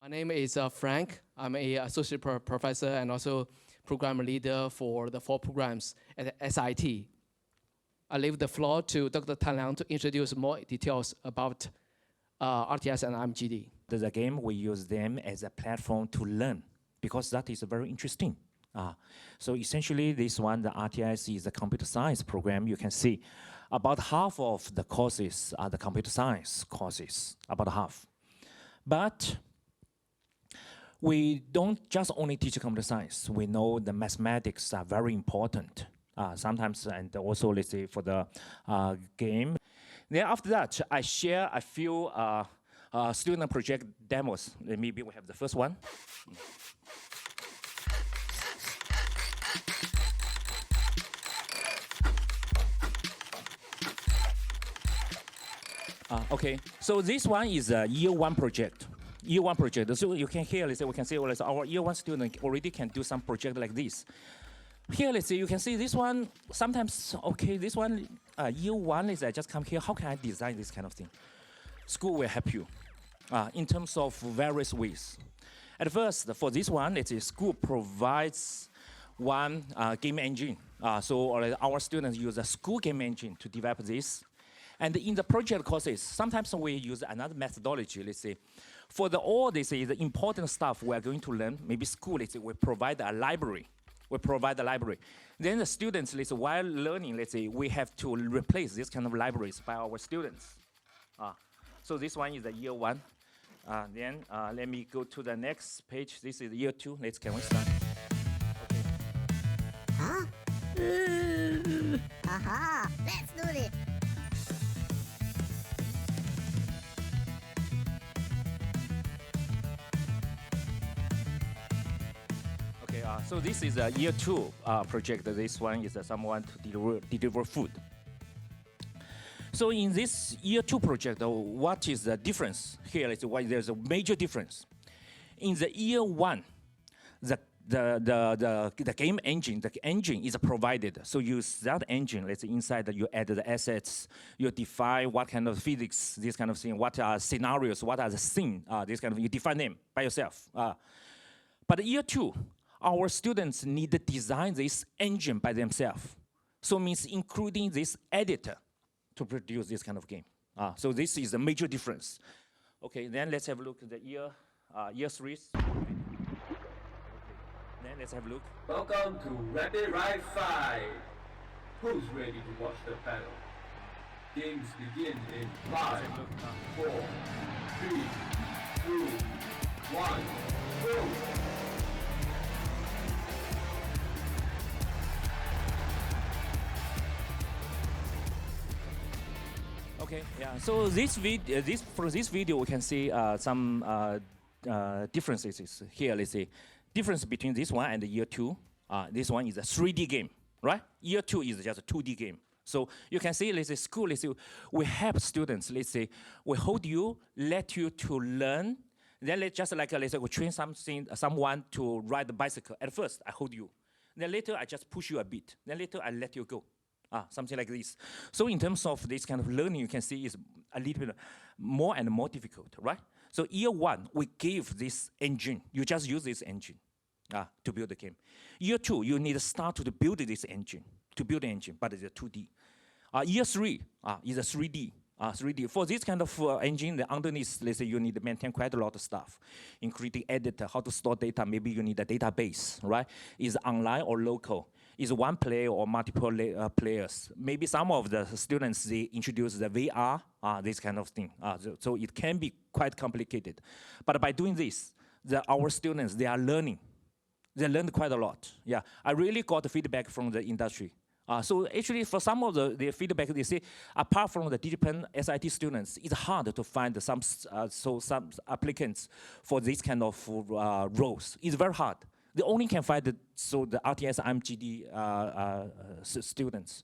My name is Frank. I'm a associate professor and also program leader for the 4 programs at SIT. I leave the floor to Dr. Tan Liang to introduce more details about RTIS and IMGD. The game, we use them as a platform to learn because that is very interesting. So essentially this one, the RTIS is a computer science program. You can see about half of the courses are the computer science courses, about half. But we don't just only teach computer science. We know the mathematics are very important. Sometimes, and also let's say for the game. Then after that, I share a few student project demos. Maybe we have the first one. Okay, so this one is a year 1 project. Year 1 project. So you can hear, let's say, we can say, well, our year 1 student already can do some project like this. Here, let's say, you can see this one, sometimes, okay, this one, year 1 is I just come here, how can I design this kind of thing? School will help you in terms of various ways. At first, for this one, let's say, school provides one game engine. So our students use a school game engine to develop this. And in the project courses, sometimes we use another methodology, let's say. For all this, the important stuff we are going to learn, maybe school, let's say, we provide a library. We provide the library. Then the students, let's say, while learning, let's say, we have to replace this kind of libraries by our students. So this one is the year 1. Then let me go to the next page. This is year 2. Can we start? Okay. Huh? Aha! Let's do it! So this is a year 2 project. This one is someone to deliver food. So in this year 2 project, what is the difference? Here, let's see why there's a major difference. In the year 1, the game engine, the engine is provided. So you use that engine, let's say inside you add the assets, you define what kind of physics, this kind of thing, what are scenarios, what are the scene, this kind of, you define them by yourself. But year 2, our students need to design this engine by themselves. So it means including this editor to produce this kind of game. So this is a major difference. Okay, then let's have a look at the year 3. Okay. Then let's have a look. Welcome to Rapid Ride 5. Who's ready to watch the battle? Games begin in 5, 4, 3, 2, 1, go! Okay, yeah. So for this video, we can see some differences here. Let's see, difference between this one and the year 2. This one is a 3D game, right? Year 2 is just a 2D game. So you can see, let's say, school. Let's say, we help students. Let's say, we hold you, let you to learn. Then let's say, we train someone to ride the bicycle. At first, I hold you. Then later, I just push you a bit. Then later, I let you go. Something like this. So in terms of this kind of learning, you can see is a little bit more and more difficult, right? So year 1, we gave this engine. You just use this engine to build the game. Year 2, you need to start to build this engine, but it's a 2D. Year 3 is a 3D. 3D. For this kind of engine, the underneath, let's say you need to maintain quite a lot of stuff, including editor, how to store data. Maybe you need a database, right? Is online or local? Is one player or multiple players? Maybe some of the students, they introduce the VR, this kind of thing. So it can be quite complicated. But by doing this, our students, they are learning. They learned quite a lot. Yeah, I really got the feedback from the industry. So actually, for some of the feedback, they say, apart from the DigiPen SIT students, it's hard to find some applicants for this kind of roles. It's very hard. They only can find the RTIS IMGD students.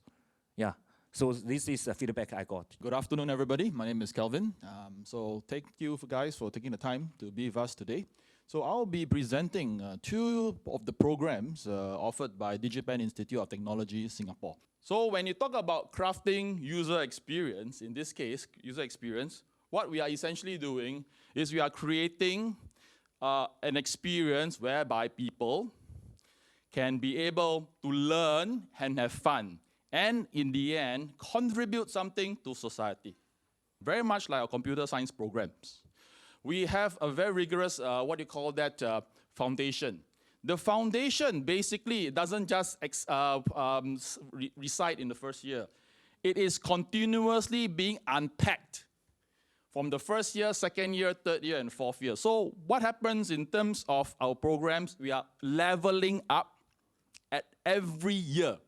Yeah. So this is the feedback I got. Good afternoon, everybody. My name is Kelvin. So thank you guys for taking the time to be with us today. So I'll be presenting 2 of the programs offered by DigiPen Institute of Technology, Singapore. So when you talk about crafting user experience, in this case, user experience, what we are essentially doing is we are creating an experience whereby people can be able to learn and have fun, and in the end, contribute something to society. Very much like our computer science programs. We have a very rigorous, foundation. The foundation basically doesn't just reside in the first year. It is continuously being unpacked from the first year, second year, third year, and fourth year. So what happens in terms of our programs, we are leveling up at every year.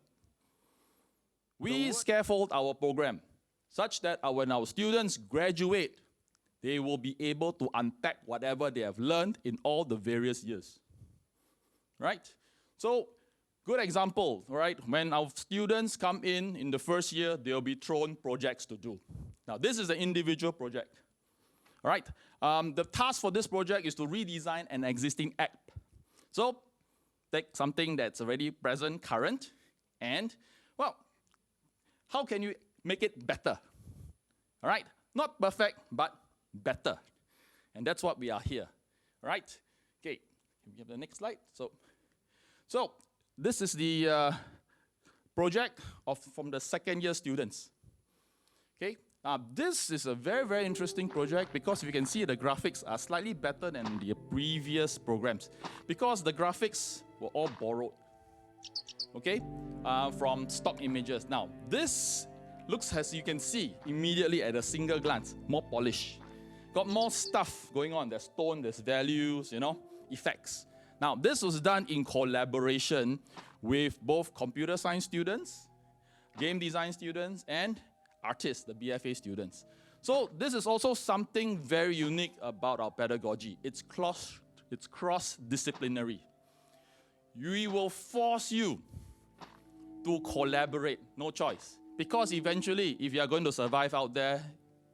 We scaffold our program such that when our students graduate, they will be able to unpack whatever they have learned in all the various years. Right? So, good example, right? When our students come in the first year, they'll be thrown projects to do. Now, this is an individual project. All right? The task for this project is to redesign an existing app. So, take something that's already present, current, and, well, how can you make it better? All right? Not perfect, but better. And that's what we are here. All right? Okay, can we have the next slide? So this is the project from the second year students. Okay, this is a very, very interesting project because you can see the graphics are slightly better than the previous programs because the graphics were all borrowed, okay, from stock images. Now, this looks, as you can see immediately at a single glance, more polished. Got more stuff going on. There's tone, there's values, effects. Now, this was done in collaboration with both computer science students, game design students, and RTIS, the BFA students. So this is also something very unique about our pedagogy. It's cross-disciplinary. We will force you to collaborate, no choice. Because eventually, if you are going to survive out there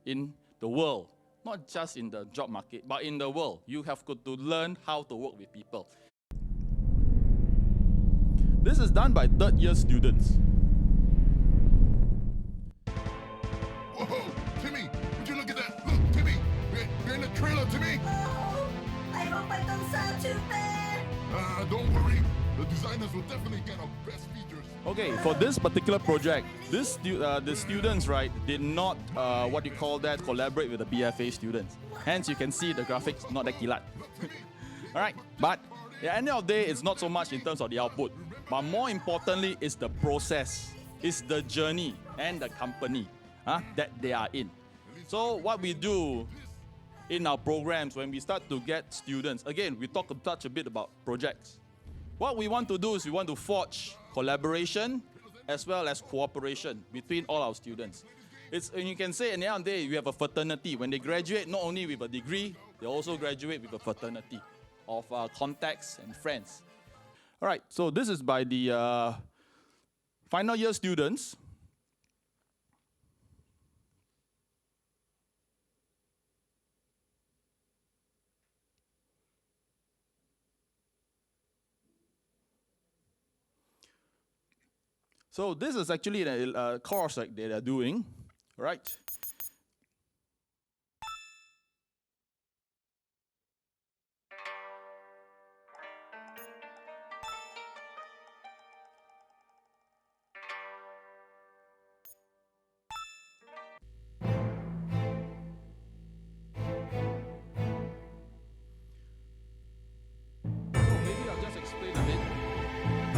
in the world, not just in the job market, but in the world, you have got to learn how to work with people. This is done by third-year students. Whoa, Timmy, would you look at that? Look, Timmy, we're in the trailer, Timmy. Oh, I hope I don't sound too bad. Don't worry. The designers will definitely get our best features. Okay, for this particular project, the students, right, did not, collaborate with the BFA students. Hence, you can see the graphics not that kilat. All right, but at the end of the day, it's not so much in terms of the output, but more importantly, it's the process, it's the journey and the company that they are in. So what we do in our programs when we start to get students, again, we touch a bit about projects. What we want to do is we want to forge collaboration as well as cooperation between all our students. And you can say at the end of the day, we have a fraternity. When they graduate, not only with a degree, they also graduate with a fraternity of contacts and friends. All right, so this is by the final year students. So this is actually a course that they are doing, right?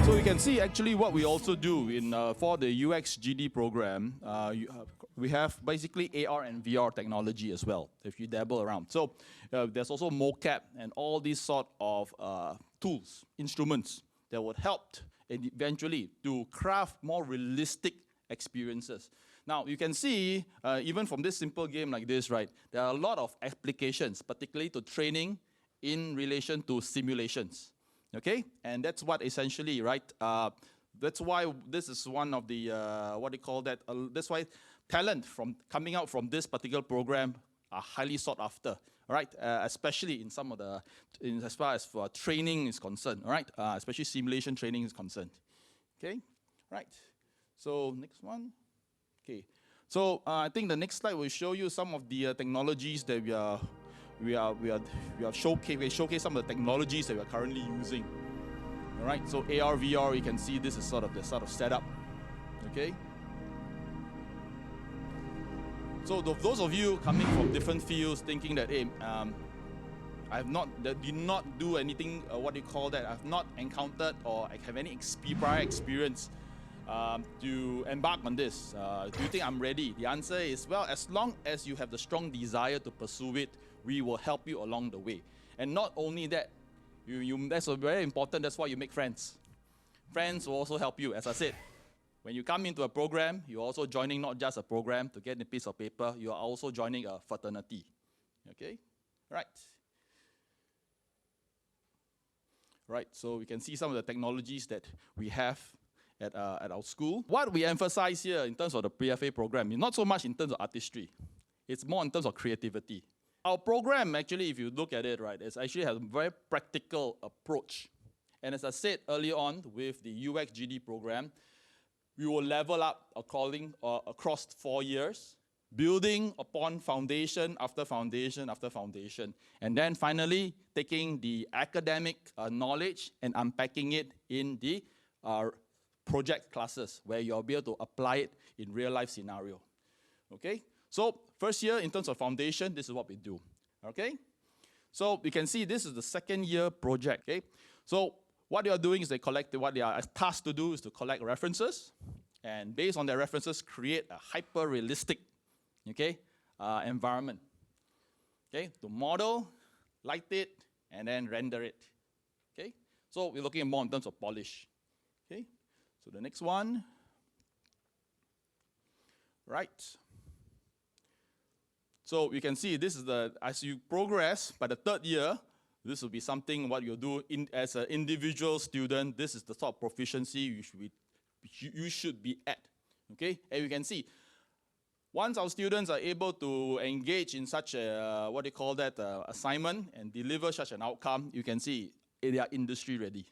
So you can see actually what we also do in for the UXGD program. We have basically AR and VR technology as well, if you dabble around. So there's also mocap and all these sort of tools, instruments that would help eventually to craft more realistic experiences. Now, you can see, even from this simple game like this, right, there are a lot of applications, particularly to training in relation to simulations. Okay, and that's what essentially, right? That's why this is one of the that's why talent from coming out from this particular program are highly sought after. All right, especially in some of the, as far as for training is concerned. All right, especially simulation training is concerned. Okay, right. So next one. Okay, so I think the next slide will show you some of the technologies that we showcase some of the technologies that we are currently using. All right, so AR, VR, you can see this is sort of the setup. Okay. So those of you coming from different fields, thinking that, hey, did not do anything, what do you call that? I've not encountered or I have any prior experience to embark on this. Do you think I'm ready? The answer is, well, as long as you have the strong desire to pursue it, we will help you along the way. And not only that, that's very important, that's why you make friends. Friends will also help you, as I said. When you come into a program, you're also joining not just a program to get a piece of paper, you are also joining a fraternity. Okay? Right. Right, so we can see some of the technologies that we have at our school. What we emphasize here in terms of the PFA program is not so much in terms of artistry. It's more in terms of creativity. Our program, actually, if you look at it, right, it actually has a very practical approach. And as I said earlier on with the UXGD program, we will level up across 4 years, building upon foundation after foundation after foundation. And then finally, taking the academic knowledge and unpacking it in the project classes, where you'll be able to apply it in real-life scenario. Okay? So first year, in terms of foundation, this is what we do. Okay? So you can see this is the second year project. Okay? So what they are doing is what they are tasked to do is to collect references, and based on their references, create a hyper-realistic, okay, environment. Okay? To model, light it, and then render it. Okay? So we're looking at more in terms of polish. Okay? So the next one. Right. So you can see this is as you progress, by the third year, this will be something what you'll do as an individual student. This is the sort of proficiency you should be at. Okay? And you can see, once our students are able to engage in such a, assignment and deliver such an outcome, you can see they are industry ready.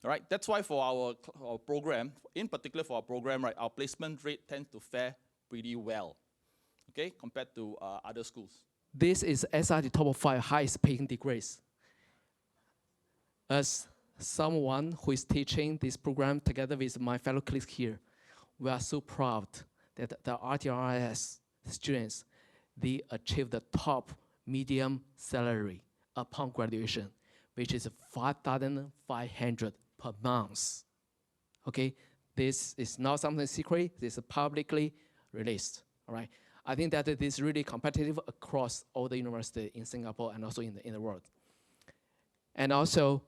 All right? That's why for our program, in particular for our program, right, our placement rate tends to fare pretty well, okay, compared to other schools. This is SRT top 5 highest paying degrees. As someone who is teaching this program together with my fellow colleagues here, we are so proud that the RTIS students, they achieve the top medium salary upon graduation, which is 5,500 per month. Okay, this is not something secret, this is publicly released, all right? I think that it is really competitive across all the universities in Singapore and also in the world. And also,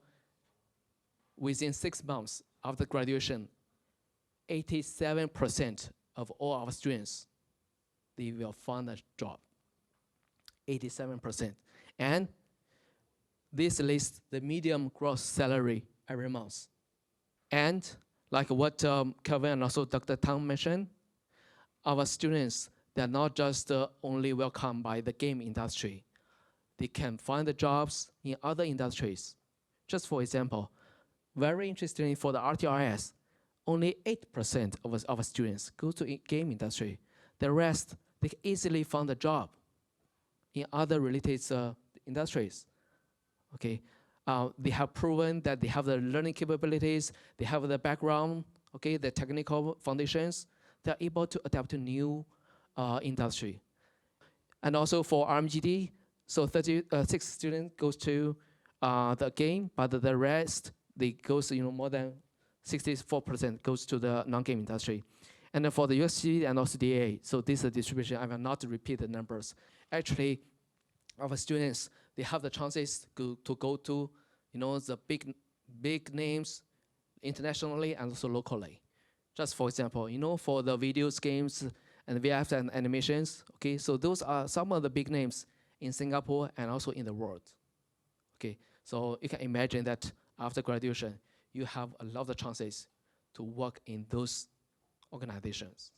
within 6 months after graduation, 87% of all our students, they will find a job. 87%. And this lists the medium gross salary every month. And like what Kelvin and also Dr. Tang mentioned, our students, they're not just only welcomed by the game industry. They can find the jobs in other industries. Just for example, very interesting for the RTIS, only 8% of our students go to the game industry. The rest, they can easily find a job in other related industries. Okay, they have proven that they have the learning capabilities, they have the background, okay, the technical foundations. They're able to adapt to new industry. And also for IMGD, so 36 students goes to the game, but the rest, they goes, more than 64% goes to the non-game industry. And then for the UXGD and also DAA, so this is the distribution. I will not repeat the numbers. Actually, our students, they have the chances to go to, the big names internationally and also locally. Just for example, for the videos, games, and VFX and animations, okay, so those are some of the big names in Singapore and also in the world. Okay, so you can imagine that after graduation, you have a lot of chances to work in those organizations.